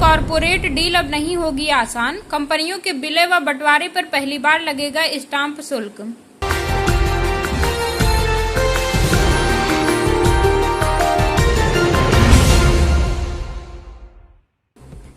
Corporate deal अब नहीं होगी आसान, कंपनियों के विलय व बंटवारे पर पहली बार लगेगा स्टाम्प शुल्क।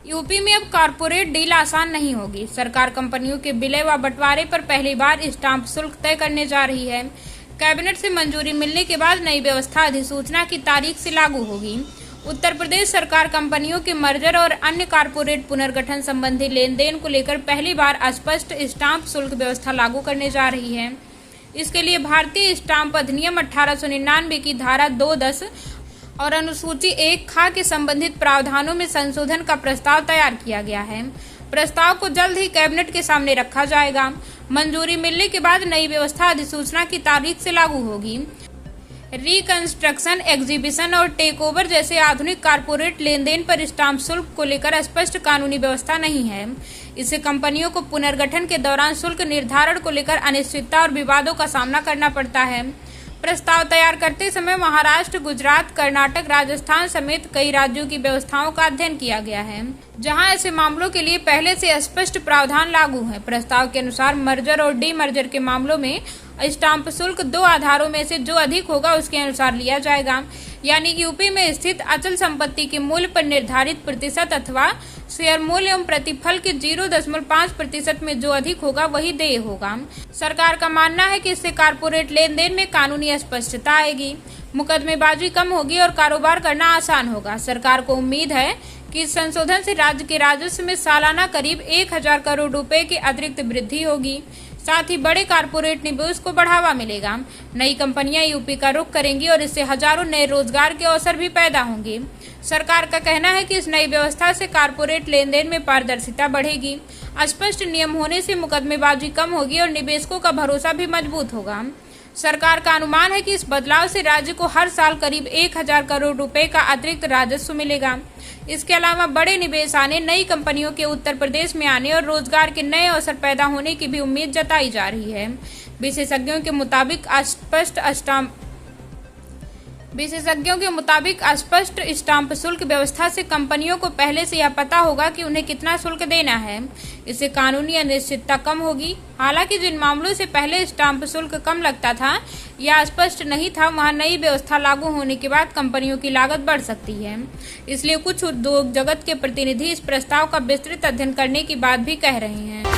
यूपी में अब कॉरपोरेट डील आसान नहीं होगी। सरकार कंपनियों के विलय व बंटवारे पर पहली बार स्टाम्प शुल्क तय करने जा रही है। कैबिनेट से मंजूरी मिलने के बाद नई व्यवस्था अधिसूचना की तारीख से लागू होगी। उत्तर प्रदेश सरकार कंपनियों के मर्जर और अन्य कॉरपोरेट पुनर्गठन संबंधी लेन देन को लेकर पहली बार स्पष्ट स्टाम्प शुल्क व्यवस्था लागू करने जा रही है। इसके लिए भारतीय स्टाम्प अधिनियम 1899 की धारा 210 और अनुसूची 1 खा के संबंधित प्रावधानों में संशोधन का प्रस्ताव तैयार किया गया है। प्रस्ताव को जल्द ही कैबिनेट के सामने रखा जाएगा। मंजूरी मिलने के बाद नई व्यवस्था अधिसूचना की तारीख से लागू होगी। रिकंस्ट्रक्शन, एग्जीबिशन और टेकओवर जैसे आधुनिक कॉरपोरेट लेन देन पर स्टाम्प शुल्क को लेकर स्पष्ट कानूनी व्यवस्था नहीं है। इससे कंपनियों को पुनर्गठन के दौरान शुल्क निर्धारण को लेकर अनिश्चितता और विवादों का सामना करना पड़ता है। प्रस्ताव तैयार करते समय महाराष्ट्र, गुजरात, कर्नाटक, राजस्थान समेत कई राज्यों की व्यवस्थाओं का अध्ययन किया गया है, जहां ऐसे मामलों के लिए पहले से स्पष्ट प्रावधान लागू है। प्रस्ताव के अनुसार मर्जर और डीमर्जर के मामलों में स्टाम्प शुल्क 2 आधारों में से जो अधिक होगा उसके अनुसार लिया जाएगा। यानी यूपी में स्थित अचल संपत्ति के मूल्य पर निर्धारित प्रतिशत अथवा शेयर मूल्य एवं प्रतिफल के 0.5% में जो अधिक होगा वही देय होगा। सरकार का मानना है कि इससे कॉरपोरेट लेन देन में कानूनी स्पष्टता आएगी, मुकदमेबाजी कम होगी और कारोबार करना आसान होगा। सरकार को उम्मीद है कि इस संशोधन से राज्य के राजस्व में सालाना करीब 1000 करोड़ रुपए की अतिरिक्त वृद्धि होगी। साथ ही बड़े कॉरपोरेट निवेश को बढ़ावा मिलेगा। नई कंपनियां यूपी का रुख करेंगी और इससे हजारों नए रोजगार के अवसर भी पैदा होंगे। सरकार का कहना है कि इस नई व्यवस्था से कॉरपोरेट लेन देन में पारदर्शिता बढ़ेगी। स्पष्ट नियम होने से मुकदमेबाजी कम होगी और निवेशकों का भरोसा भी मजबूत होगा। सरकार का अनुमान है कि इस बदलाव से राज्य को हर साल करीब 1000 करोड़ रुपए का अतिरिक्त राजस्व मिलेगा। इसके अलावा बड़े निवेश आने, नई कंपनियों के उत्तर प्रदेश में आने और रोजगार के नए अवसर पैदा होने की भी उम्मीद जताई जा रही है। विशेषज्ञों के मुताबिक स्पष्ट स्टाम्प शुल्क व्यवस्था से कंपनियों को पहले से यह पता होगा कि उन्हें कितना शुल्क देना है। इससे कानूनी अनिश्चितता कम होगी। हालांकि जिन मामलों से पहले स्टाम्प शुल्क कम लगता था या स्पष्ट नहीं था, वहां नई व्यवस्था लागू होने के बाद कंपनियों की लागत बढ़ सकती है। इसलिए कुछ उद्योग जगत के प्रतिनिधि इस प्रस्ताव का विस्तृत अध्ययन करने की बात भी कह रहे हैं।